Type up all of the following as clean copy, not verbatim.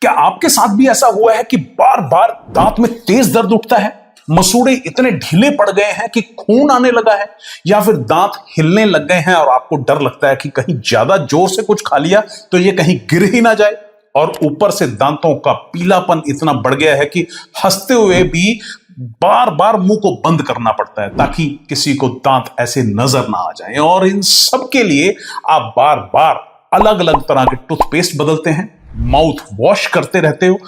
क्या आपके साथ भी ऐसा हुआ है कि बार बार दांत में तेज दर्द उठता है, मसूड़े इतने ढीले पड़ गए हैं कि खून आने लगा है, या फिर दांत हिलने लग गए हैं और आपको डर लगता है कि कहीं ज्यादा जोर से कुछ खा लिया तो ये कहीं गिर ही ना जाए, और ऊपर से दांतों का पीलापन इतना बढ़ गया है कि हंसते हुए भी बार बार मुंह को बंद करना पड़ता है ताकि किसी को दांत ऐसे नजर ना आ जाए। और इन सब के लिए आप बार बार अलग अलग तरह के टूथपेस्ट बदलते हैं, माउथ वॉश करते रहते हो,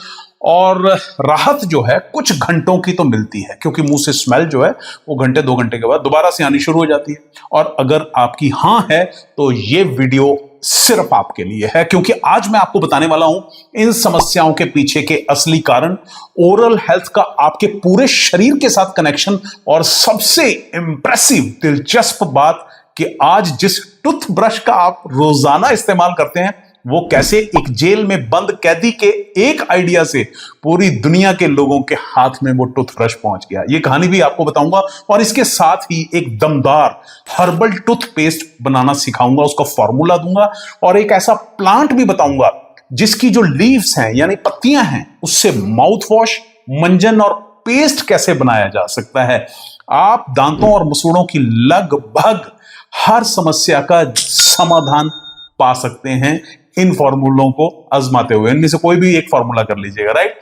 और राहत जो है कुछ घंटों की तो मिलती है क्योंकि मुंह से स्मेल जो है वो घंटे 2 घंटे के बाद दोबारा से आनी शुरू हो जाती है। और अगर आपकी हां है तो ये वीडियो सिर्फ आपके लिए है, क्योंकि आज मैं आपको बताने वाला हूं इन समस्याओं के पीछे के असली कारण, ओरल हेल्थ का आपके पूरे शरीर के साथ कनेक्शन, और सबसे इंप्रेसिव दिलचस्प बात कि आज जिस टूथब्रश का आप रोजाना इस्तेमाल करते हैं वो कैसे एक जेल में बंद कैदी के एक आइडिया से पूरी दुनिया के लोगों के हाथ में वो टूथब्रश पहुंच गया। ये कहानी भी आपको बताऊंगा, और इसके साथ ही एक दमदार हर्बल टूथपेस्ट बनाना सिखाऊंगा, उसका फॉर्मूला दूंगा, और एक ऐसा प्लांट भी बताऊंगा जिसकी जो लीव्स हैं यानी पत्तियां हैं उससे माउथ वॉश, मंजन और पेस्ट कैसे बनाया जा सकता है। आप दांतों और मसूड़ों की लगभग हर समस्या का समाधान पा सकते हैं इन फॉर्मूलों को आजमाते हुए। इनमें से कोई भी एक फॉर्मूला कर लीजिएगा, राइट।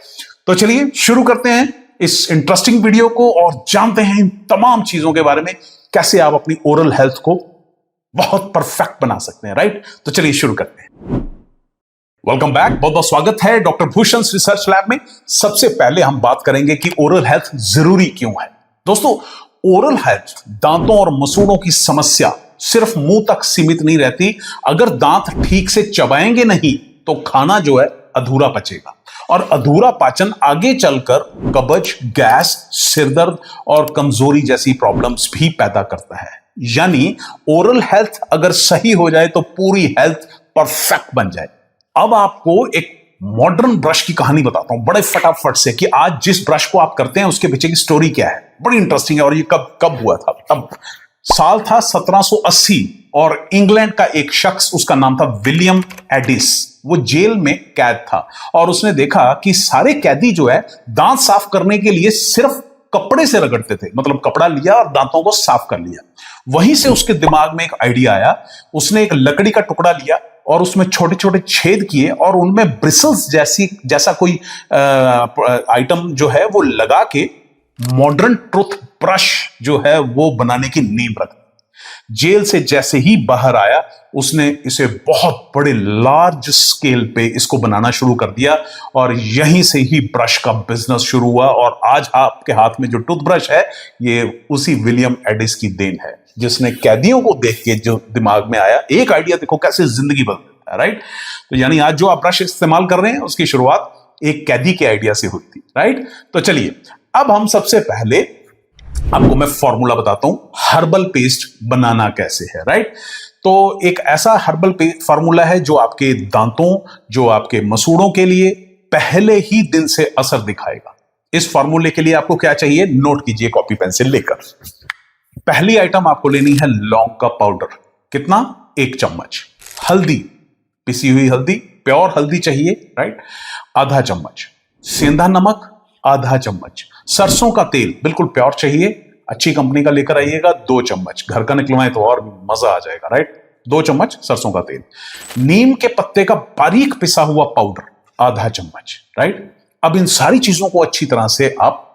तो चलिए शुरू करते हैं इस इंटरेस्टिंग वीडियो को और जानते हैं इन तमाम चीजों के बारे में, कैसे आप अपनी ओरल हेल्थ को बहुत परफेक्ट बना सकते हैं, राइट। तो चलिए शुरू करते हैं। वेलकम बैक, बहुत बहुत स्वागत है डॉक्टर भूषण रिसर्च लैब में। सबसे पहले हम बात करेंगे कि ओरल हेल्थ जरूरी क्यों है। दोस्तों, ओरल हेल्थ दांतों और मसूड़ों की समस्या सिर्फ मुंह तक सीमित नहीं रहती। अगर दांत ठीक से चबाएंगे नहीं तो खाना जो है अधूरा पचेगा, और अधूरा पाचन आगे चलकर कब्ज, गैस, सिरदर्द और कमजोरी जैसी प्रॉब्लम्स भी पैदा करता है। यानी ओरल हेल्थ अगर सही हो जाए तो पूरी हेल्थ परफेक्ट बन जाए। अब आपको एक मॉडर्न ब्रश की कहानी बताता हूं बड़े फटाफट से कि आज जिस ब्रश को आप करते हैं उसके पीछे की स्टोरी क्या है। बड़ी इंटरेस्टिंग है, और ये कब हुआ था। तब साल था 1780, और इंग्लैंड का एक शख्स, उसका नाम था विलियम एडिस, वो जेल में कैद था, और उसने देखा कि सारे कैदी जो है दांत साफ करने के लिए सिर्फ कपड़े से रगड़ते थे। मतलब कपड़ा लिया और दांतों को साफ कर लिया। वहीं से उसके दिमाग में एक आइडिया आया। उसने एक लकड़ी का टुकड़ा लिया और उसमें छोटे छोटे छेद किए और उनमें ब्रिसल्स जैसा कोई आइटम जो है वो लगा के मॉडर्न टूथ ब्रश जो है वो बनाने की नींव रख दी। जेल से जैसे ही बाहर आया उसने इसे बहुत बड़े लार्ज स्केल पे इसको बनाना शुरू कर दिया, और यहीं से ही ब्रश का बिजनेस शुरू हुआ। और आज आपके हाथ में जो टूथब्रश है ये उसी विलियम एडिस की देन है, जिसने कैदियों को देख के जो दिमाग में आया एक आइडिया, देखो कैसे जिंदगी बदल देता है, राइट। तो यानी आज जो आप ब्रश इस्तेमाल कर रहे हैं उसकी शुरुआत एक कैदी के आइडिया से हुई थी, राइट। तो चलिए अब हम सबसे पहले आपको मैं फॉर्मूला बताता हूं हर्बल पेस्ट बनाना कैसे है, राइट। तो एक ऐसा हर्बल फॉर्मूला है जो आपके दांतों, जो आपके मसूड़ों के लिए पहले ही दिन से असर दिखाएगा। इस फॉर्मूले के लिए आपको क्या चाहिए, नोट कीजिए कॉपी पेंसिल लेकर। पहली आइटम आपको लेनी है लौंग का पाउडर। कितना, 1 चम्मच। हल्दी, पिसी हुई हल्दी, प्योर हल्दी चाहिए, राइट, आधा चम्मच। सेंधा नमक, आधा चम्मच। सरसों का तेल बिल्कुल प्योर चाहिए, अच्छी कंपनी का लेकर आइएगा, 2 चम्मच। घर का निकलवाएं तो और मजा आ जाएगा, राइट। 2 चम्मच सरसों का तेल। नीम के पत्ते का बारीक पिसा हुआ पाउडर, आधा चम्मच, राइट। अब इन सारी चीजों को अच्छी तरह से आप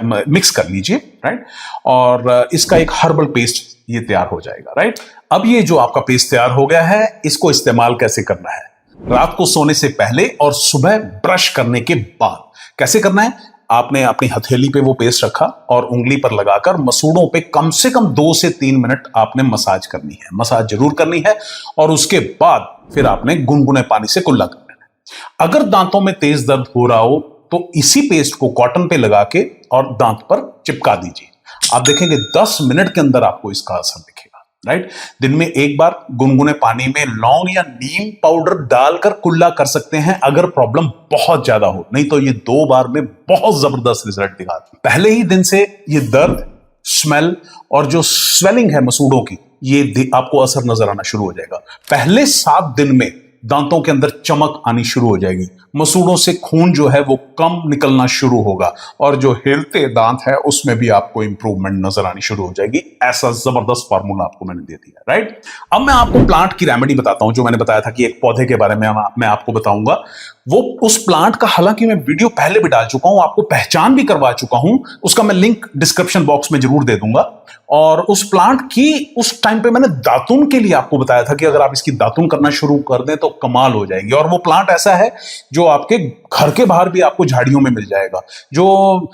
मिक्स कर लीजिए, राइट, और इसका एक हर्बल पेस्ट ये तैयार हो जाएगा, राइट। अब ये जो आपका पेस्ट तैयार हो गया है, इसको इस्तेमाल कैसे करना है, रात को सोने से पहले और सुबह ब्रश करने के बाद। कैसे करना है, आपने अपनी हथेली पे वो पेस्ट रखा और उंगली पर लगाकर मसूड़ों पे कम से कम 2 से 3 मिनट आपने मसाज करनी है, मसाज जरूर करनी है, और उसके बाद फिर आपने गुनगुने पानी से कुल्ला करना है। अगर दांतों में तेज दर्द हो रहा हो तो इसी पेस्ट को कॉटन पे लगा के और दांत पर चिपका दीजिए। आप देखेंगे 10 मिनट के अंदर आपको इसका असर दिखेगा, राइट। दिन में एक बार गुनगुने पानी में लौंग या नीम पाउडर डालकर कुल्ला कर सकते हैं अगर प्रॉब्लम बहुत ज्यादा हो, नहीं तो ये 2 बार में बहुत जबरदस्त रिजल्ट दिखाती है। पहले ही दिन से ये दर्द, स्मेल और जो स्वेलिंग है मसूड़ों की, ये आपको असर नजर आना शुरू हो जाएगा। पहले 7 दिन में दांतों के अंदर चमक आनी शुरू हो जाएगी, मसूड़ों से खून जो है वो कम निकलना शुरू होगा और जो हिलते दांत है उसमें भी आपको इंप्रूवमेंट नजर आनी शुरू हो जाएगी। ऐसा जबरदस्त फार्मूला आपको मैंने दे दिया, राइट। अब मैं आपको प्लांट की रेमेडी बताता हूं, जो मैंने बताया था कि एक पौधे के बारे में मैं आपको बताऊंगा। वो उस प्लांट का हालांकि मैं वीडियो पहले भी डाल चुका हूं, आपको पहचान भी करवा चुका हूं, उसका मैं लिंक डिस्क्रिप्शन बॉक्स में जरूर दे दूंगा। और उस प्लांट की उस टाइम पे मैंने दातुन के लिए आपको बताया था कि अगर आप इसकी दातुन करना शुरू कर दें तो कमाल हो जाएगी। और वो प्लांट ऐसा है जो आपके घर के बाहर भी आपको झाड़ियों में मिल जाएगा, जो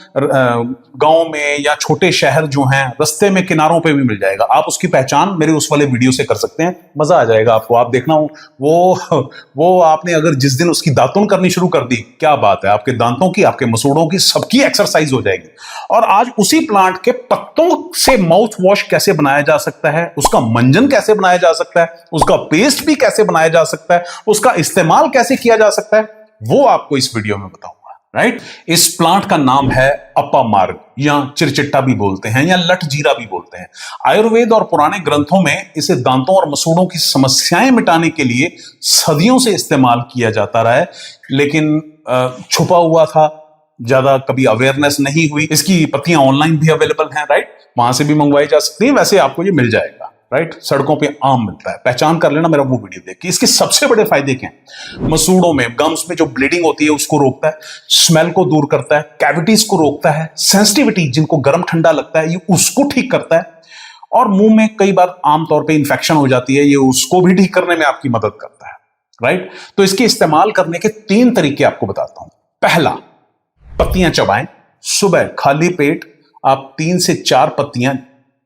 गांव में या छोटे शहर जो हैं रास्ते में किनारों पे भी मिल जाएगा। आप उसकी पहचान मेरे उस वाले वीडियो से कर सकते हैं, मजा आ जाएगा आपको। आप देखना वो आपने अगर जिस दिन उसकी दातुन करनी शुरू कर दी, क्या बात है, आपके दांतों की, आपके मसूड़ों की, सबकी एक्सरसाइज हो जाएगी। और आज उसी प्लांट के पत्तों से माउथ वॉश कैसे बनाया जा सकता है, उसका मंजन कैसे बनाया जा सकता है, उसका पेस्ट भी कैसे बनाया जा सकता है, उसका इस्तेमाल कैसे किया जा सकता है, वो आपको इस वीडियो में बताऊंगा, राइट। इस प्लांट का नाम है अपामार्ग, या चिरचिट्टा भी बोलते हैं, या लठ जीरा भी बोलते हैं। आयुर्वेद और पुराने ग्रंथों में इसे दांतों और मसूड़ों की समस्याएं मिटाने के लिए सदियों से इस्तेमाल किया जाता रहा है, लेकिन छुपा हुआ था, ज्यादा कभी अवेयरनेस नहीं हुई। इसकी पत्तियां ऑनलाइन भी अवेलेबल हैं, राइट, वहां से भी मंगवाई जा सकती है। वैसे आपको ये मिल जाएगा, राइट, सड़कों पे आम मिलता है, पहचान कर लेना मेरा वो वीडियो देख के। इसके सबसे बड़े फायदे क्या हैं? मसूड़ों में, गम्स में जो ब्लीडिंग होती है उसको रोकता है, स्मेल को दूर करता है, कैविटीज को रोकता है, सेंसिटिविटी जिनको गर्म ठंडा लगता है ये उसको ठीक करता है, और मुंह में कई बार आमतौर पे इंफेक्शन हो जाती है, ये उसको भी ठीक करने में आपकी मदद करता है, राइट। तो इसके इस्तेमाल करने के 3 तरीके आपको बताता हूं। पहला, पत्तियां चबाएं। सुबह खाली पेट आप 3 से 4 पत्तियां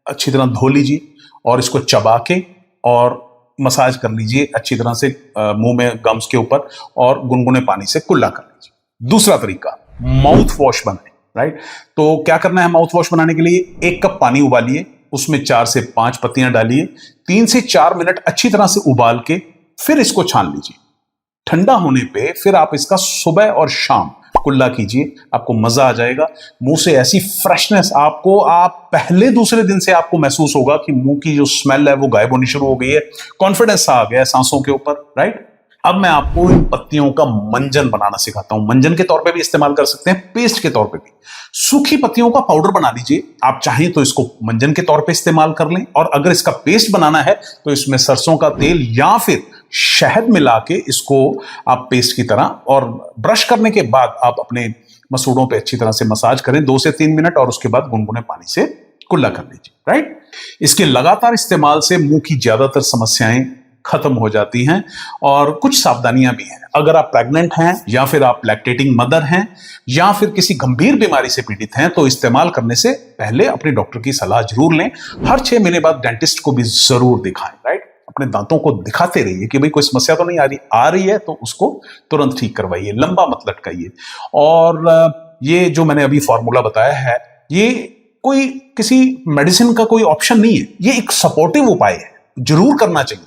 अच्छी तरह धो लीजिए और इसको चबा के और मसाज कर लीजिए अच्छी तरह से मुंह में, गम्स के ऊपर, और गुनगुने पानी से कुल्ला कर लीजिए। दूसरा तरीका, माउथ वॉश बनाएं, राइट। तो क्या करना है माउथ वॉश बनाने के लिए? 1 कप पानी उबालिए, उसमें 4 से 5 पत्तियां डालिए, 3 से 4 मिनट अच्छी तरह से उबाल के फिर इसको छान लीजिए। ठंडा होने पे फिर आप इसका सुबह और शाम कुल्ला कीजिए, आपको मजा आ जाएगा। मुंह से ऐसी फ्रेशनेस आपको, आप पहले दूसरे दिन से आपको महसूस होगा कि मुंह की जो स्मेल है वो गायब होनी शुरू हो गई है, कॉन्फिडेंस आ गया है सांसों के ऊपर, राइट। अब मैं आपको इन पत्तियों का मंजन बनाना सिखाता हूं। मंजन के तौर पे भी इस्तेमाल कर सकते हैं, पेस्ट के तौर पे भी। सूखी पत्तियों का पाउडर बना लीजिए, आप चाहें तो इसको मंजन के तौर पे इस्तेमाल कर लें, और अगर इसका पेस्ट बनाना है तो इसमें सरसों का तेल या फिर शहद मिला के इसको आप पेस्ट की तरह, और ब्रश करने के बाद आप अपने मसूड़ों पे अच्छी तरह से मसाज करें 2 से 3 मिनट, और उसके बाद गुनगुने पानी से कुल्ला कर लीजिए, राइट। इसके लगातार इस्तेमाल से मुंह की ज्यादातर समस्याएं खत्म हो जाती हैं। और कुछ सावधानियां भी हैं, अगर आप प्रेग्नेंट हैं या फिर आप लैक्टेटिंग मदर हैं या फिर किसी गंभीर बीमारी से पीड़ित हैं, तो इस्तेमाल करने से पहले अपने डॉक्टर की सलाह जरूर लें। हर 6 महीने बाद डेंटिस्ट को भी जरूर दिखाएं, राइट। अपने दांतों को दिखाते रहिए कि भाई कोई समस्या तो नहीं आ रही है तो उसको तुरंत ठीक करवाइए, लंबा मत लटकाइए। और ये जो मैंने अभी फॉर्मूला बताया है, ये कोई किसी मेडिसिन का कोई ऑप्शन नहीं है, ये एक सपोर्टिव उपाय है, जरूर करना चाहिए।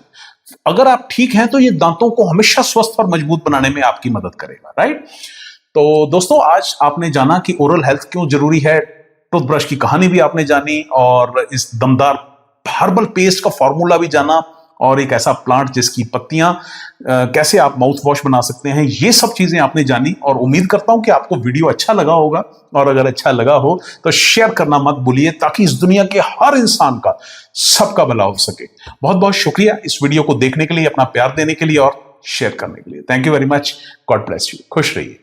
अगर आप ठीक हैं तो ये दांतों को हमेशा स्वस्थ और मजबूत बनाने में आपकी मदद करेगा, राइट। तो दोस्तों, आज आपने जाना कि ओरल हेल्थ क्यों जरूरी है, टूथब्रश की कहानी भी आपने जानी, और इस दमदार हर्बल पेस्ट का फॉर्मूला भी जाना, और एक ऐसा प्लांट जिसकी पत्तियां कैसे आप माउथ वॉश बना सकते हैं, ये सब चीजें आपने जानी। और उम्मीद करता हूं कि आपको वीडियो अच्छा लगा होगा, और अगर अच्छा लगा हो तो शेयर करना मत भूलिए, ताकि इस दुनिया के हर इंसान का, सबका भला हो सके। बहुत बहुत शुक्रिया इस वीडियो को देखने के लिए, अपना प्यार देने के लिए और शेयर करने के लिए। Thank you very much. God bless you. खुश रहिए।